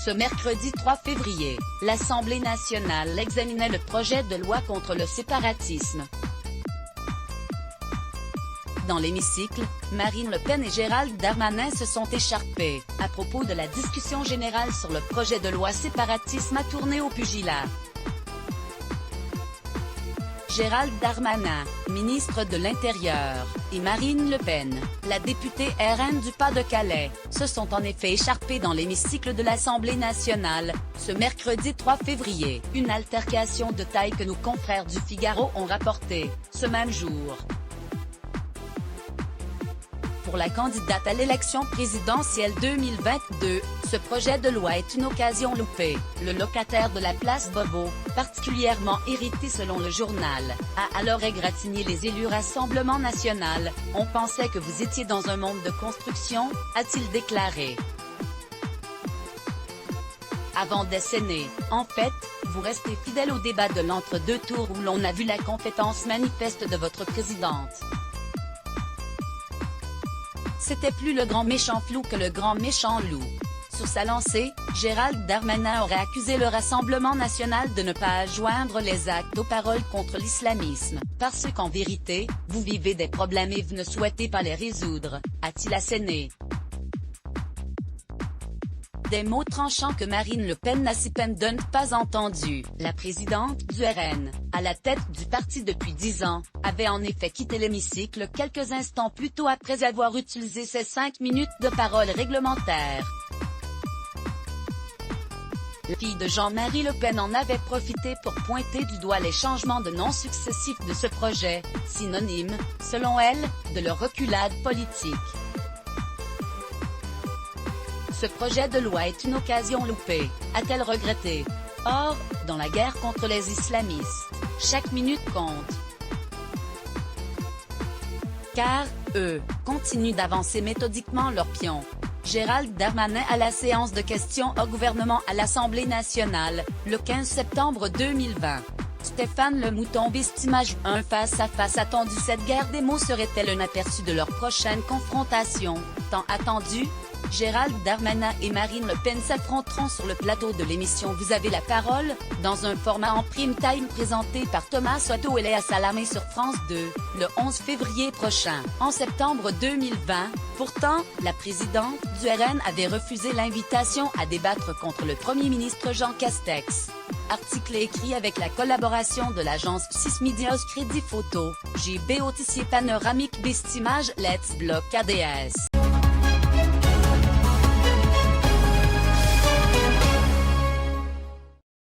Ce mercredi 3 février, l'Assemblée nationale examinait le projet de loi contre le séparatisme. Dans l'hémicycle, Marine Le Pen et Gérald Darmanin se sont écharpés, à propos de la discussion générale sur le projet de loi séparatisme a tourné au pugilat. Gérald Darmanin, ministre de l'Intérieur, et Marine Le Pen, la députée RN du Pas-de-Calais, se sont en effet écharpés dans l'hémicycle de l'Assemblée nationale, ce mercredi 3 février. Une altercation de taille que nos confrères du Figaro ont rapporté, ce même jour. Pour la candidate à l'élection présidentielle 2022, ce projet de loi est une occasion loupée. Le locataire de la place Bobo, particulièrement irrité selon le journal, a alors égratigné les élus Rassemblement national. « On pensait que vous étiez dans un monde de construction », a-t-il déclaré. Avant d'asséner, en fait, vous restez fidèle au débat de l'entre-deux tours où l'on a vu la compétence manifeste de votre présidente. C'était plus le grand méchant flou que le grand méchant loup. Sur sa lancée, Gérald Darmanin aurait accusé le Rassemblement national de ne pas joindre les actes aux paroles contre l'islamisme, parce qu'en vérité, vous vivez des problèmes et vous ne souhaitez pas les résoudre, a-t-il asséné. Des mots tranchants que Marine Le Pen n'a si peine de ne pas entendu. La présidente du RN, à la tête du parti depuis 10 ans, avait en effet quitté l'hémicycle quelques instants plus tôt après avoir utilisé ses 5 minutes de parole réglementaire. La fille de Jean-Marie Le Pen en avait profité pour pointer du doigt les changements de nom successifs de ce projet, synonyme, selon elle, de leur reculade politique. Ce projet de loi est une occasion loupée, a-t-elle regretté. Or, dans la guerre contre les islamistes, chaque minute compte. Car, eux, continuent d'avancer méthodiquement leurs pions. Gérald Darmanin à la séance de questions au gouvernement à l'Assemblée nationale, le 15 septembre 2020. Stéphane Le Mouton Bestimage, un face-à-face attendu. Cette guerre des mots serait-elle un aperçu de leur prochaine confrontation, tant attendue? Gérald Darmanin et Marine Le Pen s'affronteront sur le plateau de l'émission Vous avez la parole, dans un format en prime time présenté par Thomas Soto et Léa Salamé sur France 2, le 11 février prochain. En septembre 2020, pourtant, la présidente du RN avait refusé l'invitation à débattre contre le Premier ministre Jean Castex. Article écrit avec la collaboration de l'agence 6 Medios Crédit Photo, JB Autissier Panoramique Bestimage Let's Block ADS.